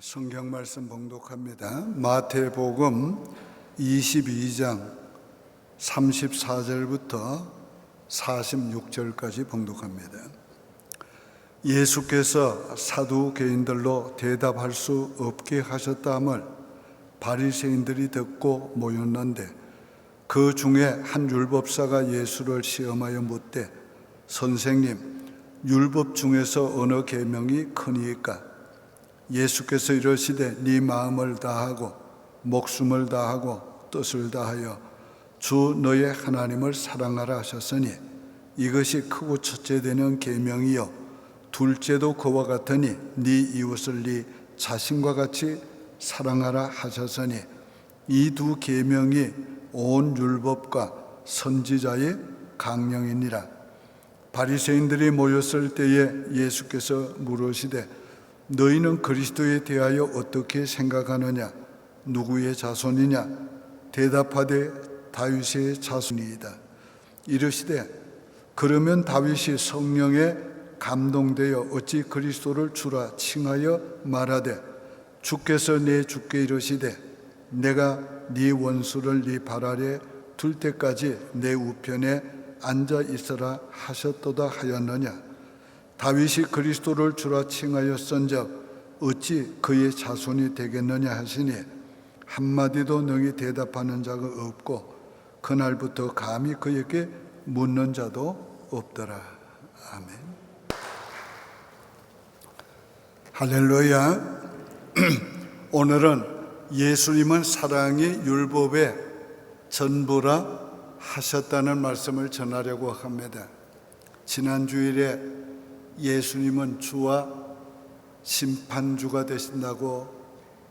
성경 말씀 봉독합니다. 마태복음 22장 34절부터 46절까지 봉독합니다. 예수께서 사두개인들로 대답할 수 없게 하셨다함을 바리새인들이 듣고 모였는데, 그 중에 한 율법사가 예수를 시험하여 묻되, 선생님, 율법 중에서 어느 계명이 크니이까? 예수께서 이르시되, 네 마음을 다하고 목숨을 다하고 뜻을 다하여 주 너의 하나님을 사랑하라 하셨으니, 이것이 크고 첫째 되는 계명이요 둘째도 그와 같으니, 네 이웃을 네 자신과 같이 사랑하라 하셨으니, 이 두 계명이 온 율법과 선지자의 강령이니라. 바리새인들이 모였을 때에 예수께서 물으시되, 너희는 그리스도에 대하여 어떻게 생각하느냐? 누구의 자손이냐? 대답하되, 다윗의 자손이이다. 이르시되, 그러면 다윗이 성령에 감동되어 어찌 그리스도를 주라 칭하여 말하되, 주께서 내 주께 이르시되, 내가 네 원수를 네 발 아래 둘 때까지 내 우편에 앉아 있으라 하셨도다 하였느냐? 다윗이 그리스도를 주라 칭하였은즉 어찌 그의 자손이 되겠느냐 하시니, 한마디도 능히 대답하는 자가 없고 그날부터 감히 그에게 묻는 자도 없더라. 아멘. 할렐루야. 오늘은 예수님은 사랑이 율법의 전부라 하셨다는 말씀을 전하려고 합니다. 지난 주일에 예수님은 주와 심판주가 되신다고,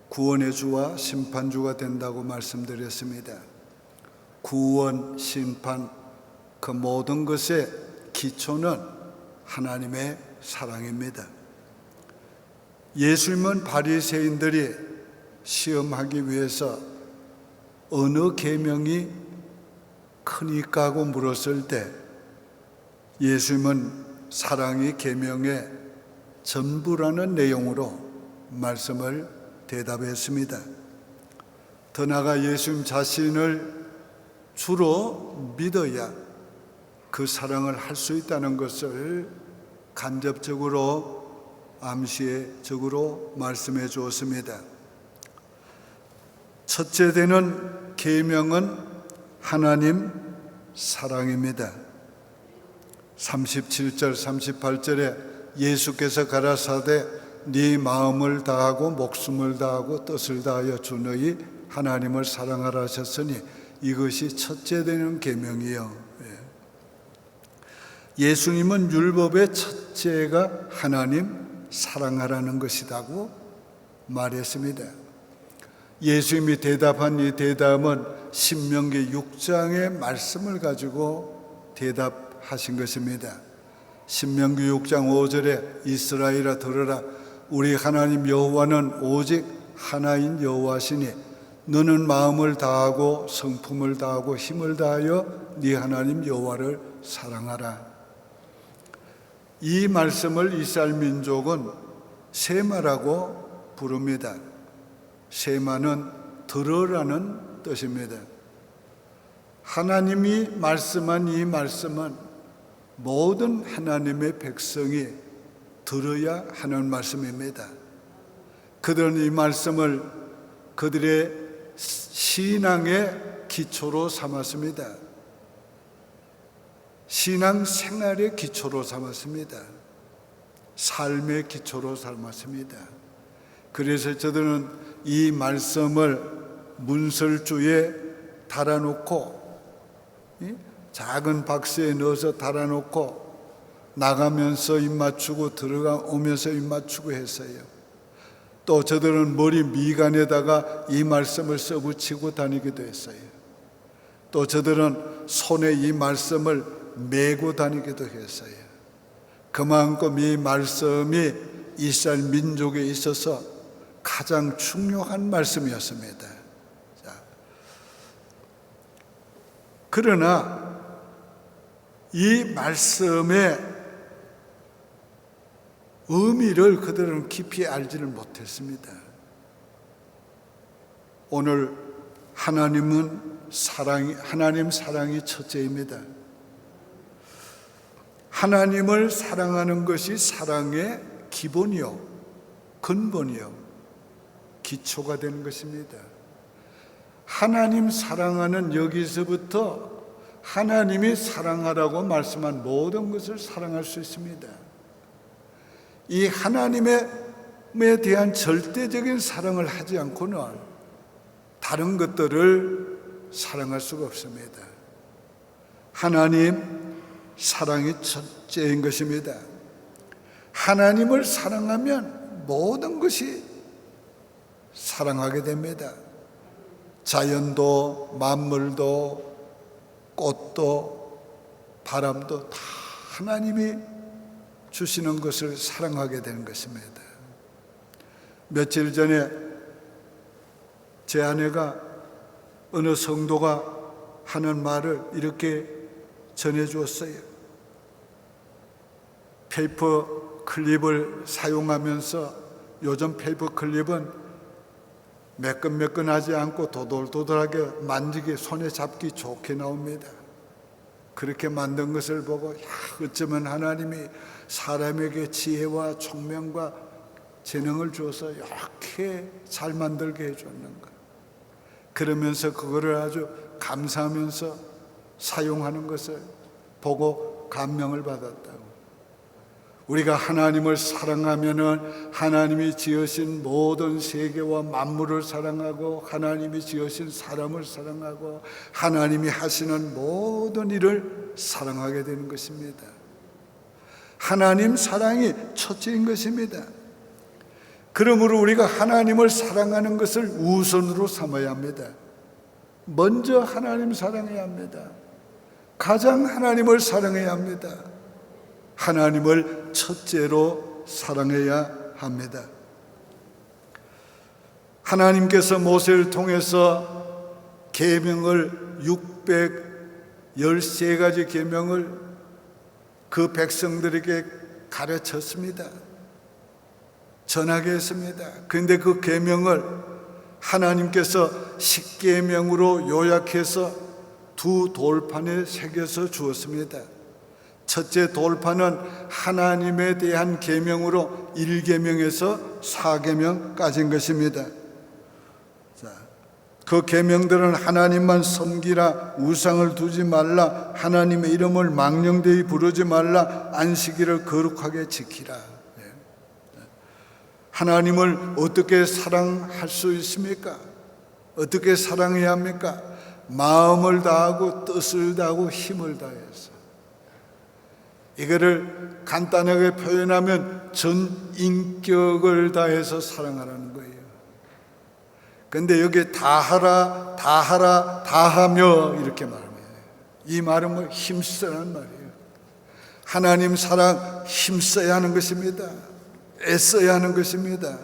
구원의 주와 심판주가 된다고 말씀드렸습니다. 구원, 심판, 그 모든 것의 기초는 하나님의 사랑입니다. 예수님은 바리새인들이 시험하기 위해서 어느 계명이 크니까 하고 물었을 때, 예수님은 사랑이 계명의 전부라는 내용으로 말씀을 대답했습니다. 더 나아가 예수님 자신을 주로 믿어야 그 사랑을 할 수 있다는 것을 간접적으로 암시적으로 말씀해 주었습니다. 첫째 되는 계명은 하나님 사랑입니다. 37절 38절에 예수께서 가라사대, 네 마음을 다하고 목숨을 다하고 뜻을 다하여 주 너희 하나님을 사랑하라 하셨으니, 이것이 첫째 되는 계명이요. 예수님은 율법의 첫째가 하나님 사랑하라는 것이라고 말했습니다. 예수님이 대답한 이 대답은 신명기 6장의 말씀을 가지고 대답하신 것입니다. 신명기 6장 5절에 이스라엘아 들으라, 우리 하나님 여호와는 오직 하나인 여호와시니, 너는 마음을 다하고 성품을 다하고 힘을 다하여 네 하나님 여호와를 사랑하라. 이 말씀을 이스라엘 민족은 세마라고 부릅니다. 세마는 들으라는 뜻입니다. 하나님이 말씀한 이 말씀은 모든 하나님의 백성이 들어야 하는 말씀입니다. 그들은 이 말씀을 그들의 신앙의 기초로 삼았습니다. 신앙 생활의 기초로 삼았습니다. 삶의 기초로 삼았습니다. 그래서 저들은 이 말씀을 문설주에 달아놓고, 작은 박스에 넣어서 달아놓고 나가면서 입 맞추고 들어오면서 입 맞추고 했어요. 또 저들은 머리 미간에다가 이 말씀을 써붙이고 다니기도 했어요. 또 저들은 손에 이 말씀을 메고 다니기도 했어요. 그만큼 이 말씀이 이스라엘 민족에 있어서 가장 중요한 말씀이었습니다. 그러나 이 말씀의 의미를 그들은 깊이 알지를 못했습니다. 오늘 하나님 사랑이 첫째입니다. 하나님을 사랑하는 것이 사랑의 기본이요, 근본이요, 기초가 되는 것입니다. 하나님 사랑하는 여기서부터 하나님이 사랑하라고 말씀한 모든 것을 사랑할 수 있습니다. 이 하나님에 대한 절대적인 사랑을 하지 않고는 다른 것들을 사랑할 수가 없습니다. 하나님 사랑이 첫째인 것입니다. 하나님을 사랑하면 모든 것이 사랑하게 됩니다. 자연도, 만물도, 꽃도, 바람도 다 하나님이 주시는 것을 사랑하게 되는 것입니다. 며칠 전에 제 아내가 어느 성도가 하는 말을 이렇게 전해 주었어요. 페이퍼 클립을 사용하면서, 요즘 페이퍼 클립은 매끈매끈하지 않고 도돌도돌하게 만지기, 손에 잡기 좋게 나옵니다. 그렇게 만든 것을 보고 어쩌면 하나님이 사람에게 지혜와 총명과 재능을 주어서 이렇게 잘 만들게 해줬는가. 그러면서 그거를 아주 감사하면서 사용하는 것을 보고 감명을 받았다고. 우리가 하나님을 사랑하면은 하나님이 지으신 모든 세계와 만물을 사랑하고, 하나님이 지으신 사람을 사랑하고, 하나님이 하시는 모든 일을 사랑하게 되는 것입니다. 하나님 사랑이 첫째인 것입니다. 그러므로 우리가 하나님을 사랑하는 것을 우선으로 삼아야 합니다. 먼저 하나님 사랑해야 합니다. 가장 하나님을 사랑해야 합니다. 하나님을 첫째로 사랑해야 합니다. 하나님께서 모세를 통해서 계명을 613가지 계명을 그 백성들에게 가르쳤습니다. 전하게 했습니다. 그런데 그 계명을 하나님께서 10계명으로 요약해서 두 돌판에 새겨서 주었습니다. 첫째 돌판은 하나님에 대한 계명으로 1계명에서 4계명까지인 것입니다. 그 계명들은 하나님만 섬기라, 우상을 두지 말라, 하나님의 이름을 망령되이 부르지 말라, 안식일을 거룩하게 지키라. 하나님을 어떻게 사랑할 수 있습니까? 어떻게 사랑해야 합니까? 마음을 다하고 뜻을 다하고 힘을 다해서. 이거를 간단하게 표현하면 전 인격을 다해서 사랑하라는 거예요. 근데 여기 다하라, 다하라, 다하며 이렇게 말합니다. 이 말은 뭐 힘쓰라는 말이에요. 하나님 사랑 힘써야 하는 것입니다. 애써야 하는 것입니다.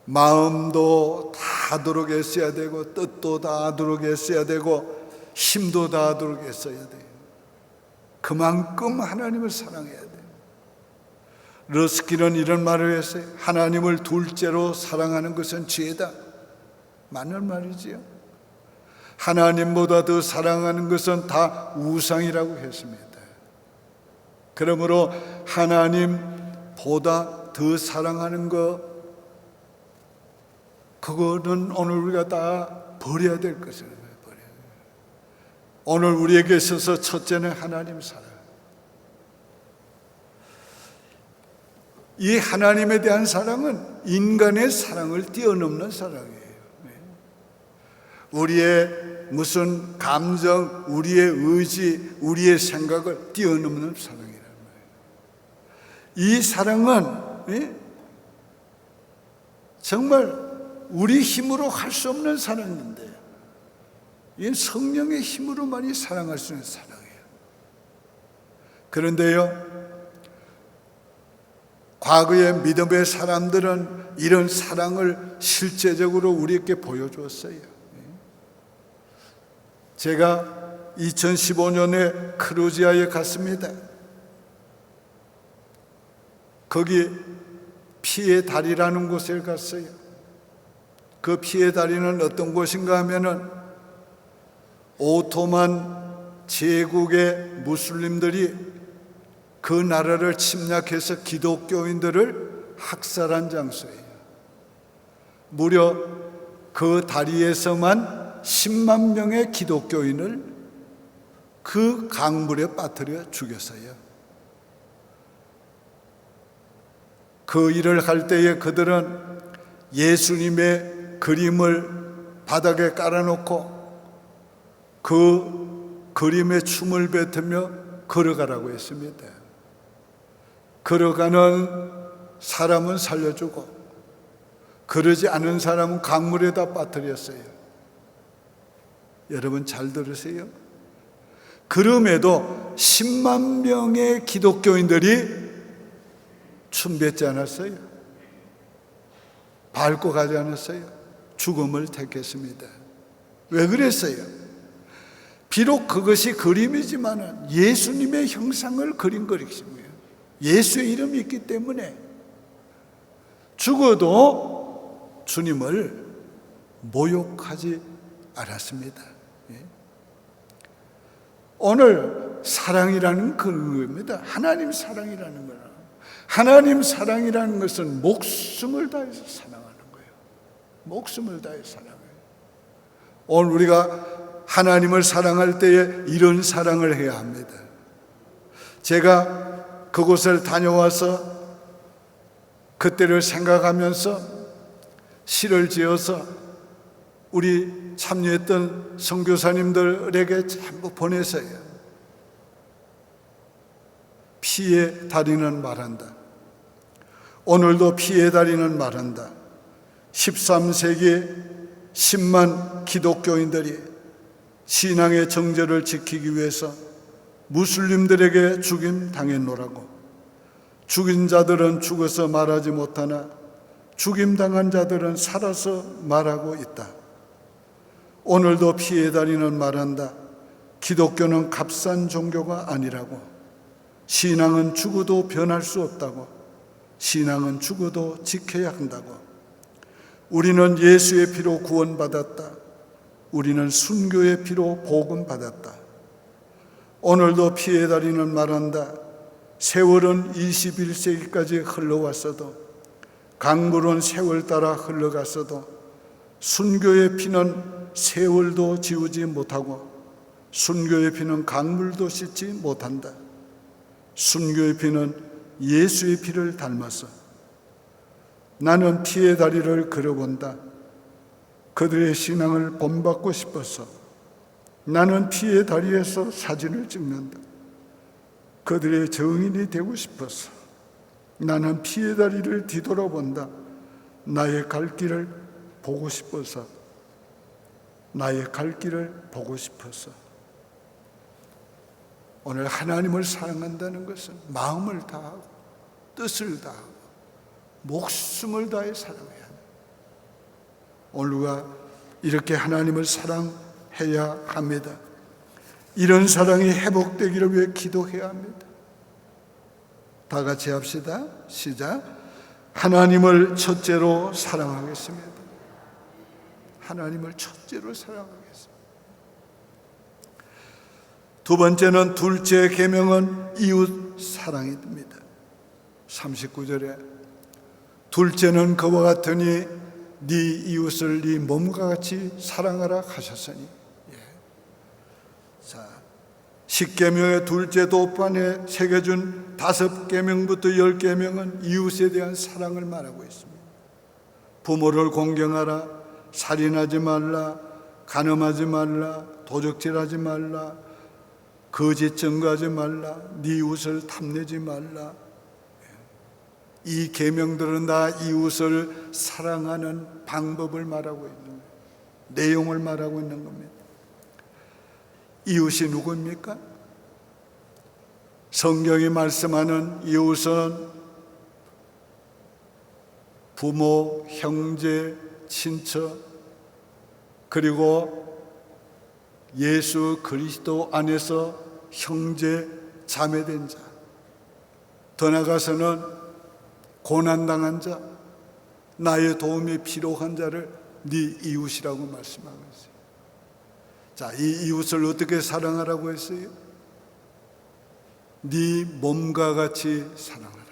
마음도 다하도록 애써야 되고, 뜻도 다하도록 애써야 되고, 힘도 다하도록 애써야 돼요. 그만큼 하나님을 사랑해야 돼요. 러스킬은 이런 말을 했어요. 하나님을 둘째로 사랑하는 것은 죄다. 맞는 말이지요. 하나님보다 더 사랑하는 것은 다 우상이라고 했습니다. 그러므로 하나님보다 더 사랑하는 것, 그거는 오늘 우리가 다 버려야 될 것이에요. 오늘 우리에게 있어서 첫째는 하나님 사랑. 이 하나님에 대한 사랑은 인간의 사랑을 뛰어넘는 사랑이에요. 우리의 무슨 감정, 우리의 의지, 우리의 생각을 뛰어넘는 사랑이란 말이에요. 이 사랑은 정말 우리 힘으로 할 수 없는 사랑인데, 이건 성령의 힘으로만이 사랑할 수 있는 사랑이에요. 그런데요, 과거의 믿음의 사람들은 이런 사랑을 실제적으로 우리에게 보여주었어요. 제가 2015년에 크루지아에 갔습니다. 거기 피의 달이라는 곳에 갔어요. 그 피의 다리는 어떤 곳인가 하면은 오토만 제국의 무슬림들이 그 나라를 침략해서 기독교인들을 학살한 장소예요. 무려 그 다리에서만 10만 명의 기독교인을 그 강물에 빠뜨려 죽였어요. 그 일을 할 때에 그들은 예수님의 그림을 바닥에 깔아놓고 그 그림에 춤을 뱉으며 걸어가라고 했습니다. 걸어가는 사람은 살려주고 그러지 않은 사람은 강물에다 빠뜨렸어요. 여러분 잘 들으세요. 그럼에도 10만 명의 기독교인들이 춤뱉지 않았어요. 밟고 가지 않았어요. 죽음을 택했습니다. 왜 그랬어요? 비록 그것이 그림이지만 예수님의 형상을 그린 것이고요. 예수의 이름이 있기 때문에 죽어도 주님을 모욕하지 않았습니다. 오늘 사랑이라는 그겁니다. 하나님 사랑이라는 거는, 하나님 사랑이라는 것은 목숨을 다해서 사랑하는 거예요. 목숨을 다해서 사랑해요. 오늘 우리가 하나님을 사랑할 때에 이런 사랑을 해야 합니다. 제가 그곳을 다녀와서 그때를 생각하면서 시를 지어서 우리 참여했던 선교사님들에게 전부 보내서요. 피의 다리는 말한다. 오늘도 피의 다리는 말한다. 13세기 10만 기독교인들이 신앙의 정절을 지키기 위해서 무슬림들에게 죽임 당했노라고. 죽인 자들은 죽어서 말하지 못하나 죽임당한 자들은 살아서 말하고 있다. 오늘도 피의 다리는 말한다. 기독교는 값싼 종교가 아니라고. 신앙은 죽어도 변할 수 없다고. 신앙은 죽어도 지켜야 한다고. 우리는 예수의 피로 구원받았다. 우리는 순교의 피로 복음받았다. 오늘도 피의 다리는 말한다. 세월은 21세기까지 흘러왔어도, 강물은 세월 따라 흘러갔어도 순교의 피는 세월도 지우지 못하고 순교의 피는 강물도 씻지 못한다. 순교의 피는 예수의 피를 닮아서 나는 피의 다리를 그려본다. 그들의 신앙을 본받고 싶어서 나는 피의 다리에서 사진을 찍는다. 그들의 증인이 되고 싶어서 나는 피의 다리를 뒤돌아본다. 나의 갈 길을 보고 싶어서, 나의 갈 길을 보고 싶어서. 오늘 하나님을 사랑한다는 것은 마음을 다하고 뜻을 다하고 목숨을 다해 사랑해야 합니다. 오늘 우리가 이렇게 하나님을 사랑해야 합니다. 이런 사랑이 회복되기를 위해 기도해야 합니다. 다 같이 합시다. 시작. 하나님을 첫째로 사랑하겠습니다. 하나님을 첫째로 사랑하겠습니다. 두 번째는 둘째 계명은 이웃 사랑입니다. 39절에 둘째는 그와 같으니 네 이웃을 네 몸과 같이 사랑하라 하셨으니. 자, 10계명의 둘째 도판에 새겨준 5계명부터 10계명은 이웃에 대한 사랑을 말하고 있습니다. 부모를 공경하라, 살인하지 말라, 간음하지 말라, 도적질하지 말라, 거짓 증거하지 말라, 네 이웃을 탐내지 말라. 이 계명들은 다 이웃을 사랑하는 방법을 말하고 있는 거예요. 내용을 말하고 있는 겁니다. 이웃이 누구입니까? 성경이 말씀하는 이웃은 부모, 형제, 친척, 그리고 예수 그리스도 안에서 형제, 자매된 자, 더 나아가서는 고난당한 자, 나의 도움이 필요한 자를 네 이웃이라고 말씀하고 있어요. 자, 이 이웃을 어떻게 사랑하라고 했어요? 네 몸과 같이 사랑하라.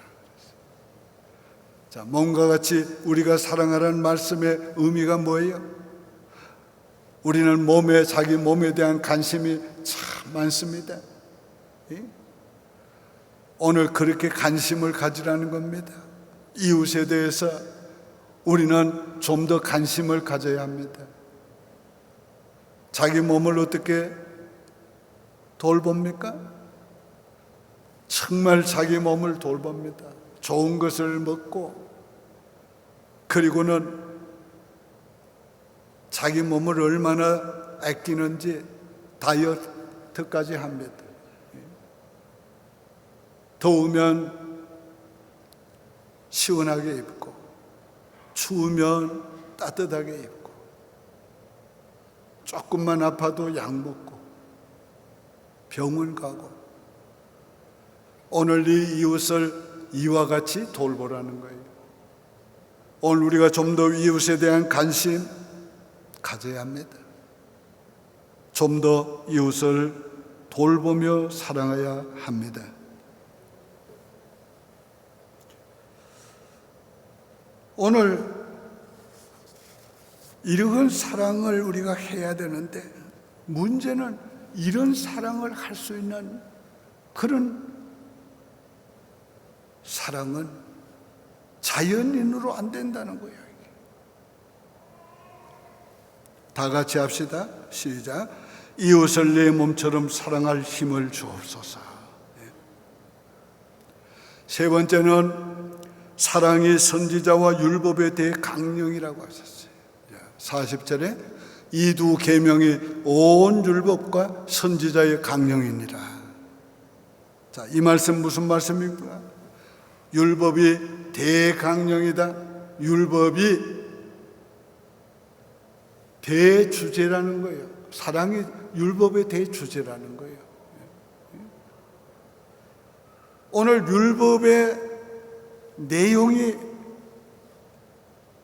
자, 몸과 같이 우리가 사랑하라는 말씀의 의미가 뭐예요? 우리는 자기 몸에 대한 관심이 참 많습니다. 오늘 그렇게 관심을 가지라는 겁니다. 이웃에 대해서 우리는 좀 더 관심을 가져야 합니다. 자기 몸을 어떻게 돌봅니까? 정말 자기 몸을 돌봅니다. 좋은 것을 먹고, 그리고는 자기 몸을 얼마나 아끼는지 다이어트까지 합니다. 더우면 시원하게 입고, 추우면 따뜻하게 입고, 조금만 아파도 약 먹고, 병원 가고. 오늘 이 이웃을 이와 같이 돌보라는 거예요. 오늘 우리가 좀 더 이웃에 대한 관심 가져야 합니다. 좀 더 이웃을 돌보며 사랑해야 합니다. 오늘 이런 사랑을 우리가 해야 되는데, 문제는 이런 사랑을 할 수 있는 그런 사랑은 자연인으로 안 된다는 거예요. 다 같이 합시다. 시작. 이웃을 내 몸처럼 사랑할 힘을 주옵소서. 세 번째는 사랑이 선지자와 율법에 대해 강령이라고 하셨어요. 40절에 이 두 계명이 온 율법과 선지자의 강령이니라. 자, 이 말씀 무슨 말씀입니까? 율법이 대강령이다. 율법이 대주제라는 거예요. 사랑이 율법의 대주제라는 거예요. 오늘 율법의 내용이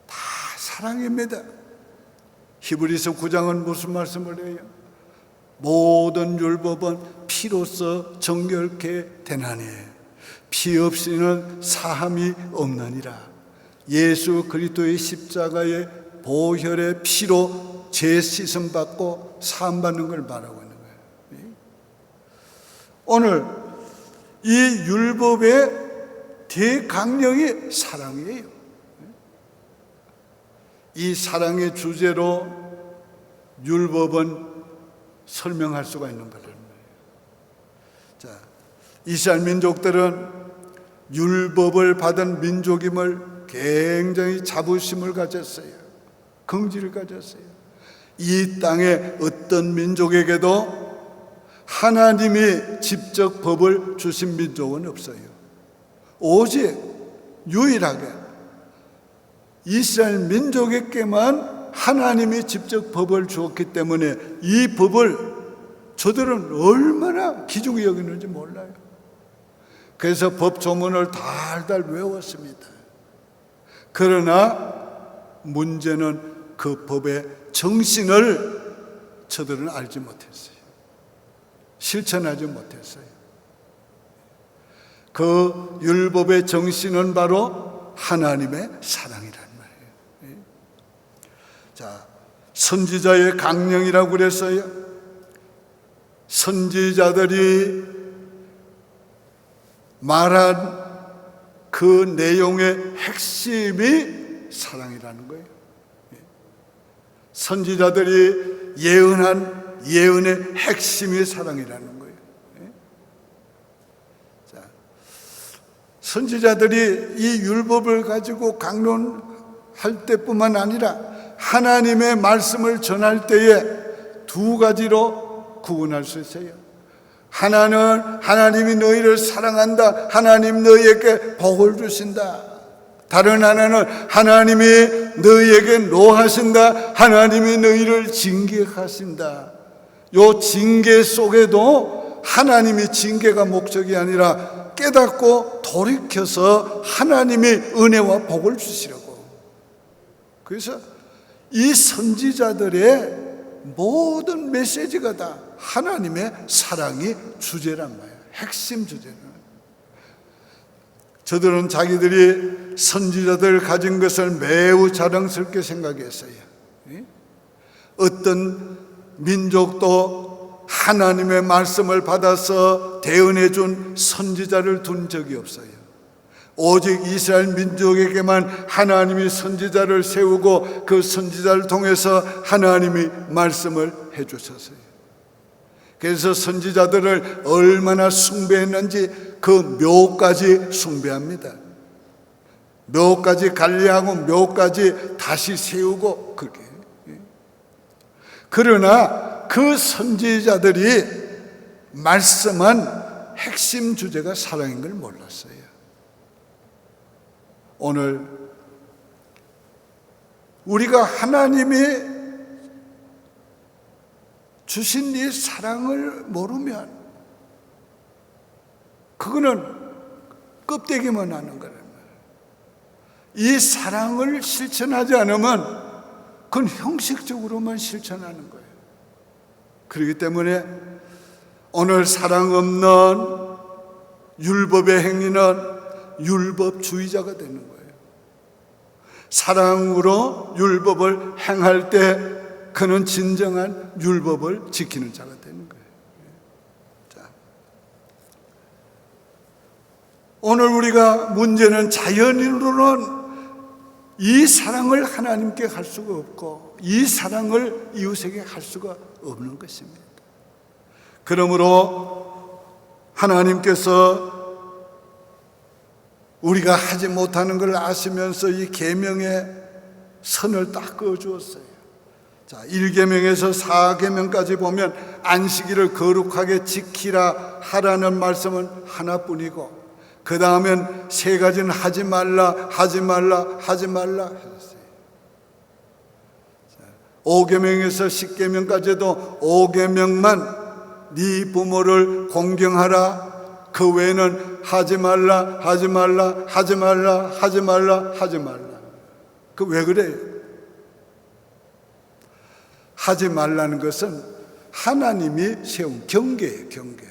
다 사랑입니다. 히브리서 9장은 무슨 말씀을 해요? 모든 율법은 피로써 정결케 되나니 피 없이는 사함이 없느니라. 예수 그리스도의 십자가의 보혈의 피로 죄 씻음 받고 사함 받는 걸 말하고 있는 거예요. 오늘 이 율법의 대강령이 사랑이에요. 이 사랑의 주제로 율법은 설명할 수가 있는 거란 말이에요. 자, 이스라엘 민족들은 율법을 받은 민족임을 굉장히 자부심을 가졌어요. 긍지를 가졌어요. 이 땅에 어떤 민족에게도 하나님이 직접 법을 주신 민족은 없어요. 오직 유일하게 이스라엘 민족에게만 하나님이 직접 법을 주었기 때문에 이 법을 저들은 얼마나 귀중히 여기는지 몰라요. 그래서 법 조문을 달달 외웠습니다. 그러나 문제는 그 법의 정신을 저들은 알지 못했어요. 실천하지 못했어요. 그 율법의 정신은 바로 하나님의 사랑이란 말이에요. 자, 선지자의 강령이라고 그랬어요. 선지자들이 말한 그 내용의 핵심이 사랑이라는 거예요. 선지자들이 예언한 예언의 핵심이 사랑이라는 거예요. 자, 선지자들이 이 율법을 가지고 강론할 때뿐만 아니라 하나님의 말씀을 전할 때에 두 가지로 구분할 수 있어요. 하나는 하나님이 너희를 사랑한다. 하나님 너희에게 복을 주신다. 다른 하나는 하나님이 너희에게 노하신다. 하나님이 너희를 징계하신다. 요 징계 속에도 하나님이 징계가 목적이 아니라 깨닫고 돌이켜서 하나님이 은혜와 복을 주시려고. 그래서 이 선지자들의 모든 메시지가 다 하나님의 사랑이 주제란 말이에요. 핵심 주제는. 저들은 자기들이 선지자들 가진 것을 매우 자랑스럽게 생각했어요. 어떤 민족도 하나님의 말씀을 받아서 대언해 준 선지자를 둔 적이 없어요. 오직 이스라엘 민족에게만 하나님이 선지자를 세우고 그 선지자를 통해서 하나님이 말씀을 해주셨어요. 그래서 선지자들을 얼마나 숭배했는지 그 묘까지 숭배합니다. 묘까지 관리하고 묘까지 다시 세우고 그게. 그러나 그 선지자들이 말씀한 핵심 주제가 사랑인 걸 몰랐어요. 오늘 우리가 하나님이 주신 이 사랑을 모르면 그거는 껍데기만 하는 거란 말이에요. 이 사랑을 실천하지 않으면 그건 형식적으로만 실천하는 거예요. 그렇기 때문에 오늘 사랑 없는 율법의 행위는 율법주의자가 되는 거예요. 사랑으로 율법을 행할 때 그는 진정한 율법을 지키는 자가 되는 거예요. 자, 오늘 우리가 문제는 자연인으로는 이 사랑을 하나님께 할 수가 없고 이 사랑을 이웃에게 할 수가 없는 것입니다. 그러므로 하나님께서 우리가 하지 못하는 걸 아시면서 이 계명의 선을 딱 그어주었어요. 자, 1계명에서 4계명까지 보면 안식일을 거룩하게 지키라 하라는 말씀은 하나뿐이고 그 다음엔 세 가지는 하지 말라, 하지 말라, 하지 말라 하셨어요. 5계명에서 10계명까지도 5계명만 네 부모를 공경하라. 그 외에는 하지 말라, 하지 말라, 하지 말라, 하지 말라, 하지 말라. 그 왜 그래요? 하지 말라는 것은 하나님이 세운 경계예요, 경계.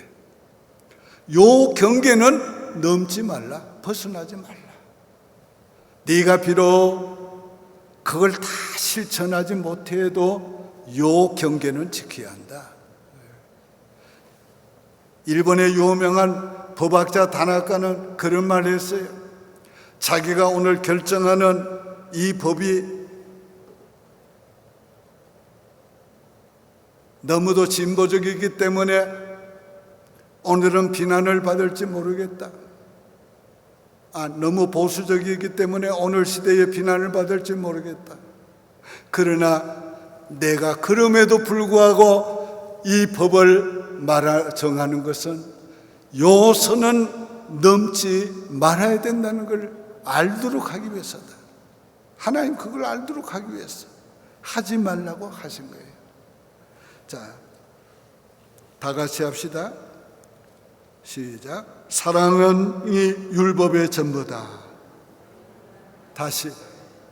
요 경계는 넘지 말라, 벗어나지 말라. 네가 비록 그걸 다 실천하지 못해도 요 경계는 지켜야 한다. 일본의 유명한 법학자 다나카는 그런 말을 했어요. 자기가 오늘 결정하는 이 법이 너무도 진보적이기 때문에 오늘은 비난을 받을지 모르겠다. 너무 보수적이기 때문에 오늘 시대에 비난을 받을지 모르겠다. 그러나 내가 그럼에도 불구하고 이 법을 정하는 것은 요 선은 넘지 말아야 된다는 걸 알도록 하기 위해서다. 하나님 그걸 알도록 하기 위해서 하지 말라고 하신 거예요. 자, 다 같이 합시다. 시작. 사랑은 이 율법의 전부다. 다시,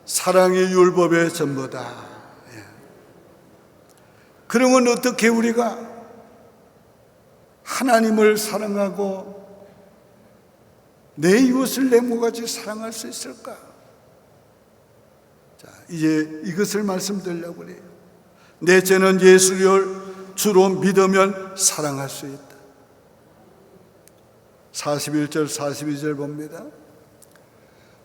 사랑이 율법의 전부다. 예. 그러면 어떻게 우리가 하나님을 사랑하고 내 이웃을 내 몸같이 사랑할 수 있을까? 자, 이제 이것을 말씀드리려고 그래요. 넷째는 예수를 주로 믿으면 사랑할 수 있다. 41절 42절 봅니다.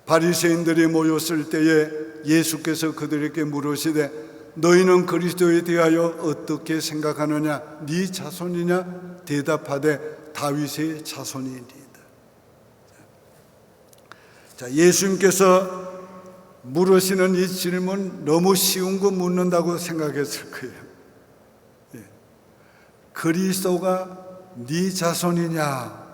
바리새인들이 모였을 때에 예수께서 그들에게 물으시되 너희는 그리스도에 대하여 어떻게 생각하느냐? 네 자손이냐? 대답하되 다윗의 자손이니이다. 자, 예수님께서 물으시는 이 질문 너무 쉬운 거 묻는다고 생각했을 거예요. 예. 그리스도가 네 자손이냐?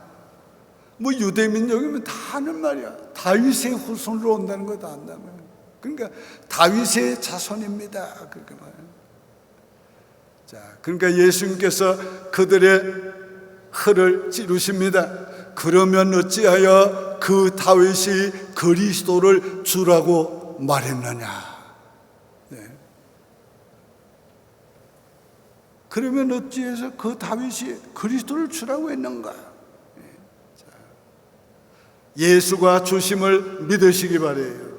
뭐 유대민족이면 다 하는 말이야. 다윗의 후손으로 온다는 거 다 안다면. 그러니까 다윗의 자손입니다. 그렇게 말해요. 자, 그러니까 예수님께서 그들의 혀를 찌르십니다. 그러면 어찌하여 그 다윗이 그리스도를 주라고 말했느냐? 네. 그러면 어찌해서 그 다윗이 그리스도를 주라고 했는가? 예수가 주심을 믿으시기 바래요.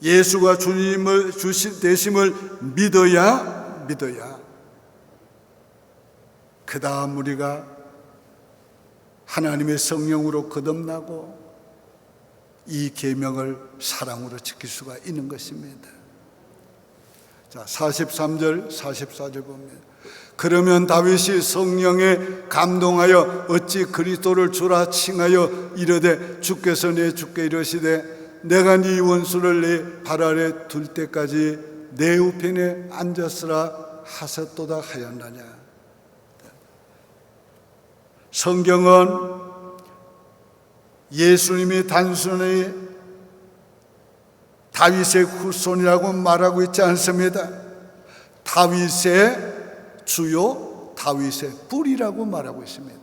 예수가 주님을 되심을 믿어야 그 다음 우리가 하나님의 성령으로 거듭나고 이 계명을 사랑으로 지킬 수가 있는 것입니다. 자, 43절 44절 봅니다. 그러면 다윗이 성령에 감동하여 어찌 그리스도를 주라 칭하여 이르되 주께서 내 주께 이르시되 내가 네 원수를 내 발 아래 둘 때까지 내 우편에 앉았으라 하셨도다 하였느냐. 성경은 예수님이 단순히 다윗의 후손이라고 말하고 있지 않습니다. 다윗의 주요 다윗의 뿌리라고 말하고 있습니다.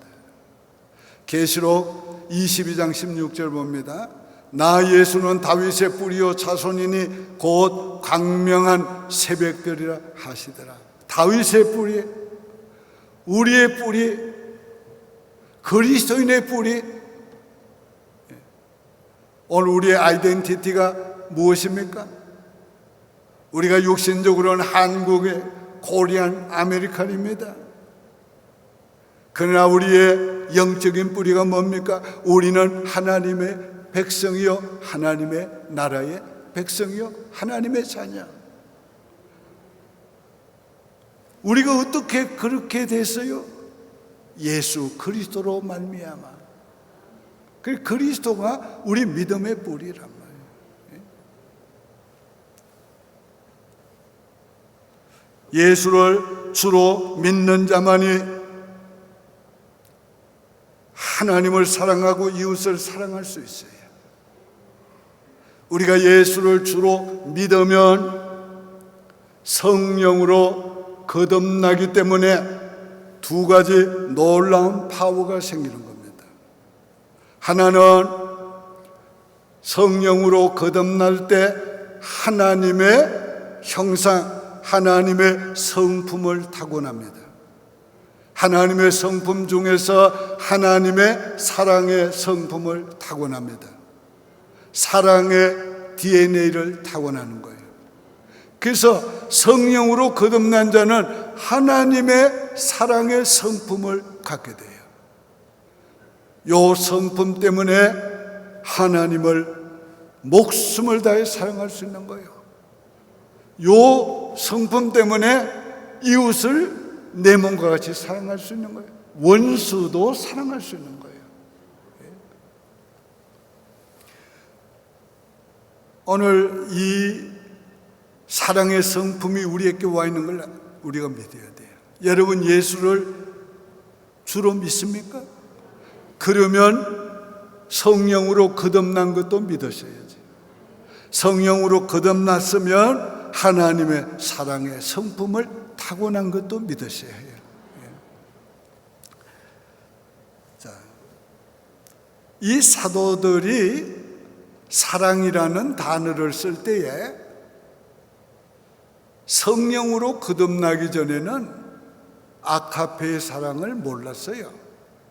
계시록 22장 16절 봅니다. 나 예수는 다윗의 뿌리요 자손이니 곧 광명한 새벽별이라 하시더라. 다윗의 뿌리, 우리의 뿌리, 그리스도인의 뿌리. 오늘 우리의 아이덴티티가 무엇입니까? 우리가 육신적으로는 한국의 코리안 아메리칸입니다. 그러나 우리의 영적인 뿌리가 뭡니까? 우리는 하나님의 백성이요 하나님의 나라의 백성이요 하나님의 자녀. 우리가 어떻게 그렇게 됐어요? 예수 그리스도로 말미암아. 그 그리스도가 우리 믿음의 뿌리란 말이에요. 예수를 주로 믿는 자만이 하나님을 사랑하고 이웃을 사랑할 수 있어요. 우리가 예수를 주로 믿으면 성령으로 거듭나기 때문에 두 가지 놀라운 파워가 생기는 겁니다. 하나는 성령으로 거듭날 때 하나님의 형상, 하나님의 성품을 타고납니다. 하나님의 성품 중에서 하나님의 사랑의 성품을 타고납니다. 사랑의 DNA를 타고나는 거예요. 그래서 성령으로 거듭난 자는 하나님의 사랑의 성품을 갖게 돼요. 이 성품 때문에 하나님을 목숨을 다해 사랑할 수 있는 거예요. 이 성품 때문에 이웃을 내 몸과 같이 사랑할 수 있는 거예요. 원수도 사랑할 수 있는 거예요. 오늘 이 사랑의 성품이 우리에게 와 있는 걸 우리가 믿어야 돼요. 여러분 예수를 주로 믿습니까? 그러면 성령으로 거듭난 것도 믿으셔야지. 성령으로 거듭났으면 하나님의 사랑의 성품을 타고난 것도 믿으셔야 해요. 자, 이 사도들이 사랑이라는 단어를 쓸 때에 성령으로 거듭나기 전에는 아카페의 사랑을 몰랐어요.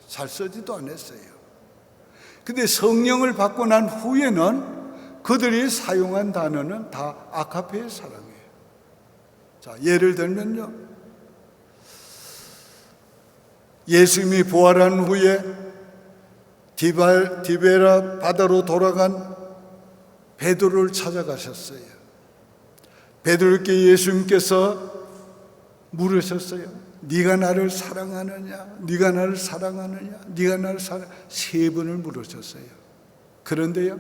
잘 쓰지도 않았어요. 근데 성령을 받고 난 후에는 그들이 사용한 단어는 다 아카페의 사랑이에요. 자, 예를 들면요, 예수님이 부활한 후에 디베라 바다로 돌아간 베드로를 찾아가셨어요. 베드로께 예수님께서 물으셨어요. 네가 나를 사랑하느냐? 네가 나를 사랑하느냐? 네가 나를 세 번을 물으셨어요. 그런데요,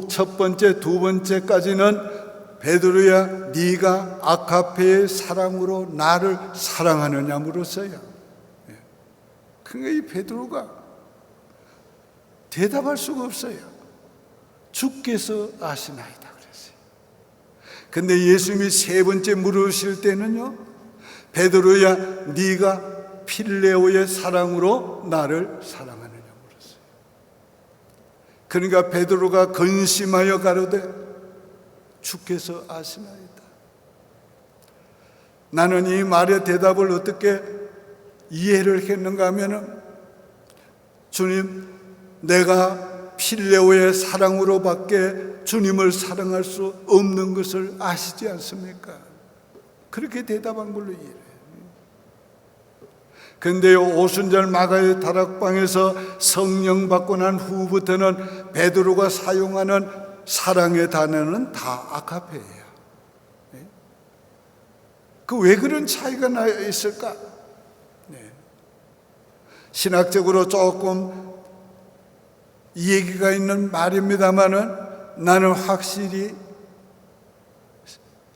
첫 번째, 두 번째까지는 베드로야, 네가 아카페의 사랑으로 나를 사랑하느냐 물었어요. 그러니까 이 베드로가 대답할 수가 없어요. 주께서 아시나이다 그랬어요. 근데 예수님이 세 번째 물으실 때는요, 베드로야, 네가 필레오의 사랑으로 나를 사랑하느냐 물었어요. 그러니까 베드로가 근심하여 가로되 주께서 아시나이다. 나는 이 말의 대답을 어떻게 이해를 했는가 하면은, 주님, 내가 필레오의 사랑으로밖에 주님을 사랑할 수 없는 것을 아시지 않습니까? 그렇게 대답한 걸로 이해해요. 근데요, 오순절 마가의 다락방에서 성령 받고 난 후부터는 베드로가 사용하는 사랑의 단어는 다 아가페예요. 그 왜 그런 차이가 나 있을까? 신학적으로 조금 이 얘기가 있는 말입니다만은, 나는 확실히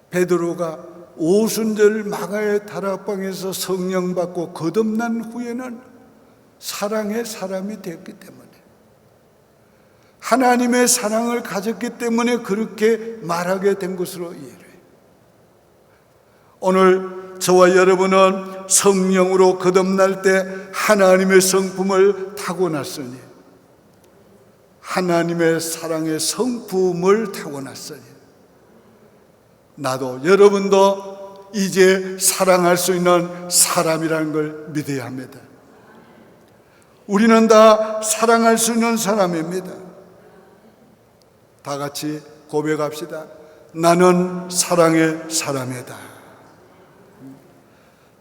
베드로가 오순절 마가의 다락방에서 성령 받고 거듭난 후에는 사랑의 사람이 됐기 때문에, 하나님의 사랑을 가졌기 때문에 그렇게 말하게 된 것으로 이해해요. 오늘 저와 여러분은 성령으로 거듭날 때 하나님의 성품을 타고났으니, 하나님의 사랑의 성품을 타고났으니, 나도 여러분도 이제 사랑할 수 있는 사람이라는 걸 믿어야 합니다. 우리는 다 사랑할 수 있는 사람입니다. 다 같이 고백합시다. 나는 사랑의 사람이다.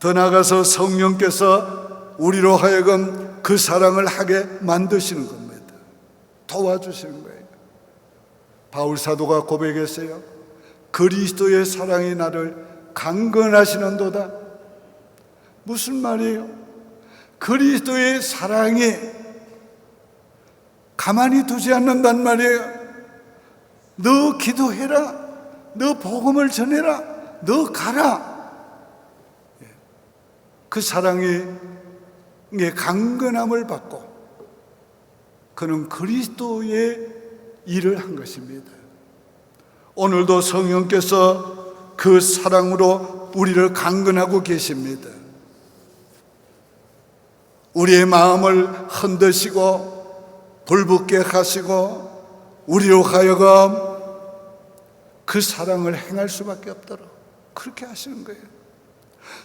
더 나아가서 성령께서 우리로 하여금 그 사랑을 하게 만드시는 겁니다. 도와주시는 거예요. 바울 사도가 고백했어요. 그리스도의 사랑이 나를 강건하시는도다. 무슨 말이에요? 그리스도의 사랑이 가만히 두지 않는단 말이에요. 너 기도해라, 너 복음을 전해라, 너 가라. 그 사랑의 강건함을 받고 그는 그리스도의 일을 한 것입니다. 오늘도 성령께서 그 사랑으로 우리를 강건하고 계십니다. 우리의 마음을 흔드시고 불붙게 하시고 우리로 하여금 그 사랑을 행할 수밖에 없도록 그렇게 하시는 거예요.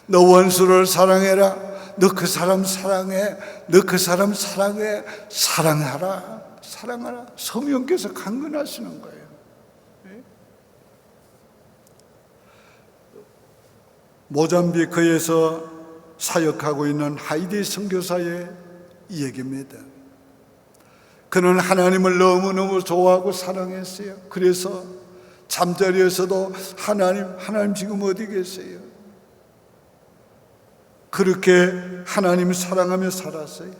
너 원수를 사랑해라. 너 그 사람 사랑해. 너 그 사람 사랑해. 사랑하라. 사랑하라. 성령께서 강건하시는 거예요. 모잠비크에서 사역하고 있는 하이디 선교사의 이야기입니다. 그는 하나님을 너무너무 좋아하고 사랑했어요. 그래서 잠자리에서도 하나님 지금 어디 계세요? 그렇게 하나님 사랑하며 살았어요.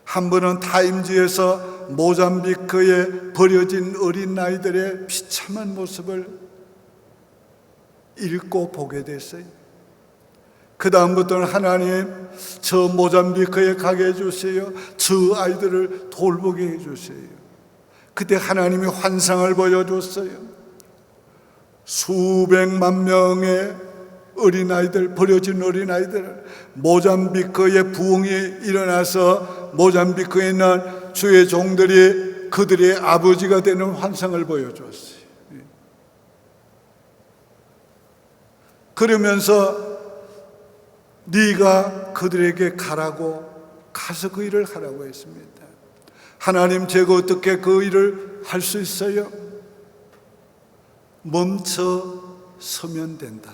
한 번은 타임즈에서 모잠비크에 버려진 어린 아이들의 비참한 모습을 읽고 보게 됐어요. 그 다음부터는 하나님, 저 모잠비크에 가게 해주세요. 저 아이들을 돌보게 해주세요. 그때 하나님이 환상을 보여줬어요. 수백만 명의 어린아이들, 버려진 어린아이들, 모잠비크의 부흥이 일어나서 모잠비크에 있는 주의 종들이 그들의 아버지가 되는 환상을 보여줬어요. 그러면서 네가 그들에게 가라고, 가서 그 일을 하라고 했습니다. 하나님, 제가 어떻게 그 일을 할 수 있어요? 멈춰 서면 된다.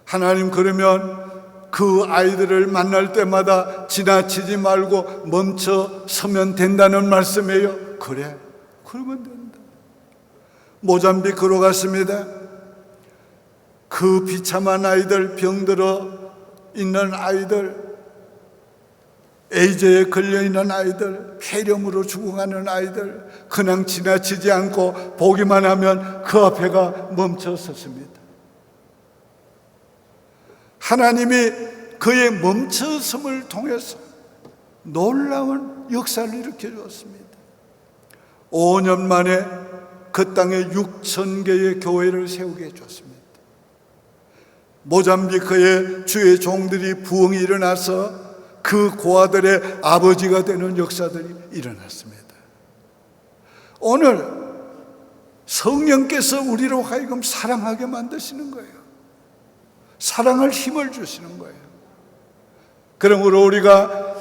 하나님, 그러면 그 아이들을 만날 때마다 지나치지 말고 멈춰 서면 된다는 말씀이에요. 그래, 그러면 된다. 모잠비크로 갔습니다. 그 비참한 아이들, 병들어 있는 아이들, 에이즈에 걸려있는 아이들, 폐렴으로 죽어가는 아이들, 그냥 지나치지 않고 보기만 하면 그 앞에가 멈춰 섰습니다. 하나님이 그의 멈춰섬을 통해서 놀라운 역사를 일으켜 주었습니다. 5년 만에 그 땅에 6,000개의 교회를 세우게 해줬습니다. 모잠비크의 주의 종들이 부흥이 일어나서 그 고아들의 아버지가 되는 역사들이 일어났습니다. 오늘 성령께서 우리로 하여금 사랑하게 만드시는 거예요. 사랑할 힘을 주시는 거예요. 그러므로 우리가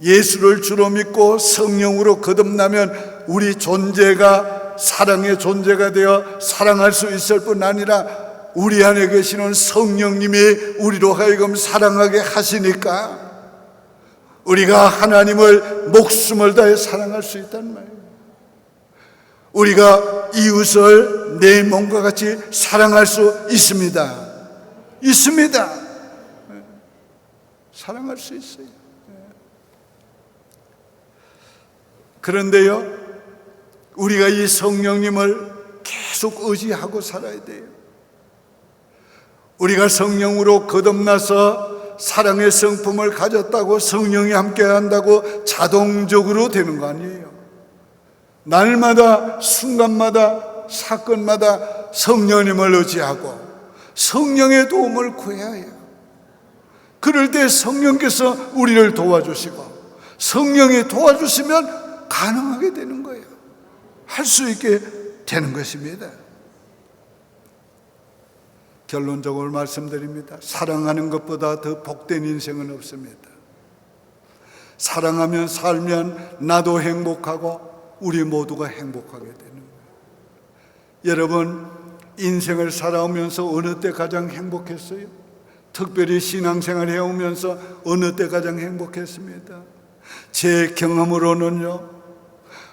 예수를 주로 믿고 성령으로 거듭나면 우리 존재가 사랑의 존재가 되어 사랑할 수 있을 뿐 아니라 우리 안에 계시는 성령님이 우리로 하여금 사랑하게 하시니까 우리가 하나님을 목숨을 다해 사랑할 수 있단 말이에요. 우리가 이웃을 내 몸과 같이 사랑할 수 있습니다. 있습니다. 사랑할 수 있어요. 그런데요, 우리가 이 성령님을 계속 의지하고 살아야 돼요. 우리가 성령으로 거듭나서 사랑의 성품을 가졌다고 성령이 함께 한다고 자동적으로 되는 거 아니에요. 날마다 순간마다 사건마다 성령님을 의지하고 성령의 도움을 구해야 해요. 그럴 때 성령께서 우리를 도와주시고 성령이 도와주시면 가능하게 되는 거예요. 할 수 있게 되는 것입니다. 결론적으로 말씀드립니다. 사랑하는 것보다 더 복된 인생은 없습니다. 사랑하면 살면 나도 행복하고 우리 모두가 행복하게 되는 거예요. 여러분, 인생을 살아오면서 어느 때 가장 행복했어요? 특별히 신앙생활 해오면서 어느 때 가장 행복했습니다? 제 경험으로는요,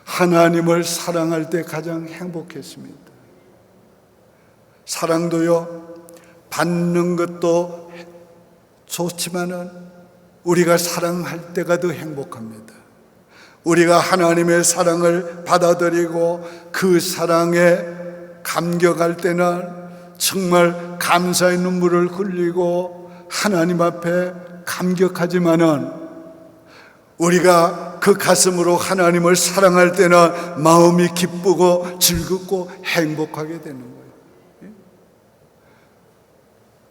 하나님을 사랑할 때 가장 행복했습니다. 사랑도요, 받는 것도 좋지만은 우리가 사랑할 때가 더 행복합니다. 우리가 하나님의 사랑을 받아들이고 그 사랑에 감격할 때는 정말 감사의 눈물을 흘리고 하나님 앞에 감격하지만은 우리가 그 가슴으로 하나님을 사랑할 때는 마음이 기쁘고 즐겁고 행복하게 되는 거예요.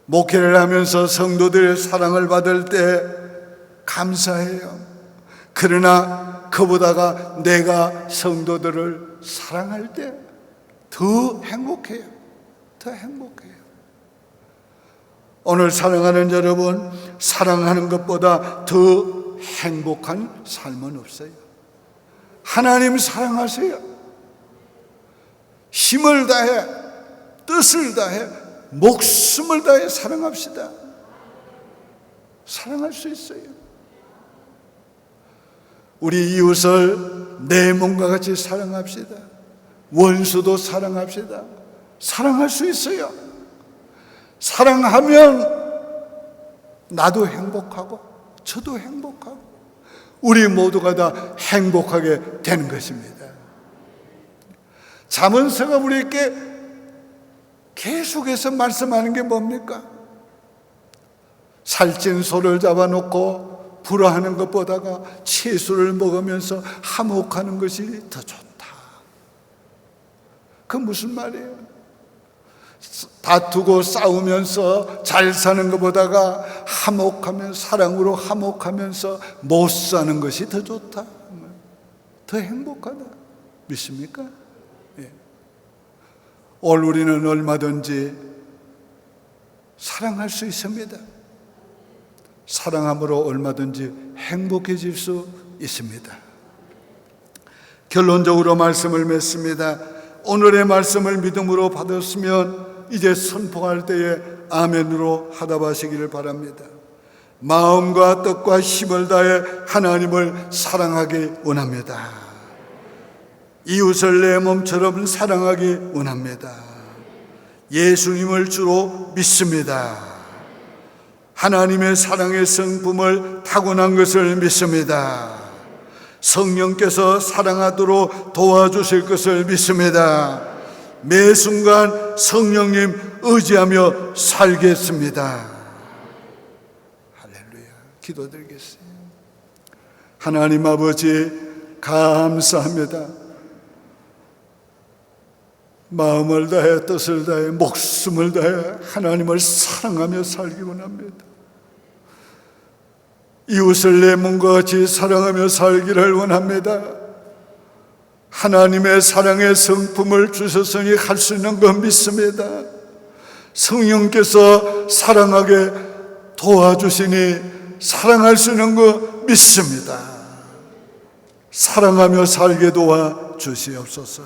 목회를 하면서 성도들의 사랑을 받을 때 감사해요. 그러나 그보다가 내가 성도들을 사랑할 때 더 행복해요. 더 행복해요. 오늘 사랑하는 여러분, 사랑하는 것보다 더 행복한 삶은 없어요. 하나님 사랑하세요. 힘을 다해, 뜻을 다해, 목숨을 다해 사랑합시다. 사랑할 수 있어요. 우리 이웃을 내 몸과 같이 사랑합시다. 원수도 사랑합시다. 사랑할 수 있어요. 사랑하면 나도 행복하고 저도 행복하고 우리 모두가 다 행복하게 되는 것입니다. 잠언서가 우리에게 계속해서 말씀하는 게 뭡니까? 살찐 소를 잡아놓고 불화하는 것보다가 채소를 먹으면서 화목하는 것이 더 좋다. 그 무슨 말이에요? 다투고 싸우면서 잘 사는 것보다가 화목하면 사랑으로 화목하면서 못 사는 것이 더 좋다. 더 행복하다. 믿습니까? 예. 오늘 우리는 얼마든지 사랑할 수 있습니다. 사랑함으로 얼마든지 행복해질 수 있습니다. 결론적으로 말씀을 맺습니다. 오늘의 말씀을 믿음으로 받았으면 이제 선포할 때에 아멘으로 하답하시기를 바랍니다. 마음과 뜻과 힘을 다해 하나님을 사랑하기 원합니다. 이웃을 내 몸처럼 사랑하기 원합니다. 예수님을 주로 믿습니다. 하나님의 사랑의 성품을 타고난 것을 믿습니다. 성령께서 사랑하도록 도와주실 것을 믿습니다. 매 순간 성령님 의지하며 살겠습니다. 할렐루야. 기도드리겠습니다. 하나님 아버지, 감사합니다. 마음을 다해 뜻을 다해 목숨을 다해 하나님을 사랑하며 살기 원합니다. 이웃을 내 몸과 같이 사랑하며 살기를 원합니다. 하나님의 사랑의 성품을 주셨으니 할 수 있는 건 믿습니다. 성령께서 사랑하게 도와주시니 사랑할 수 있는 거 믿습니다. 사랑하며 살게 도와주시옵소서.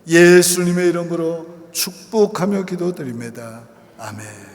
예수님의 이름으로 축복하며 기도드립니다. 아멘.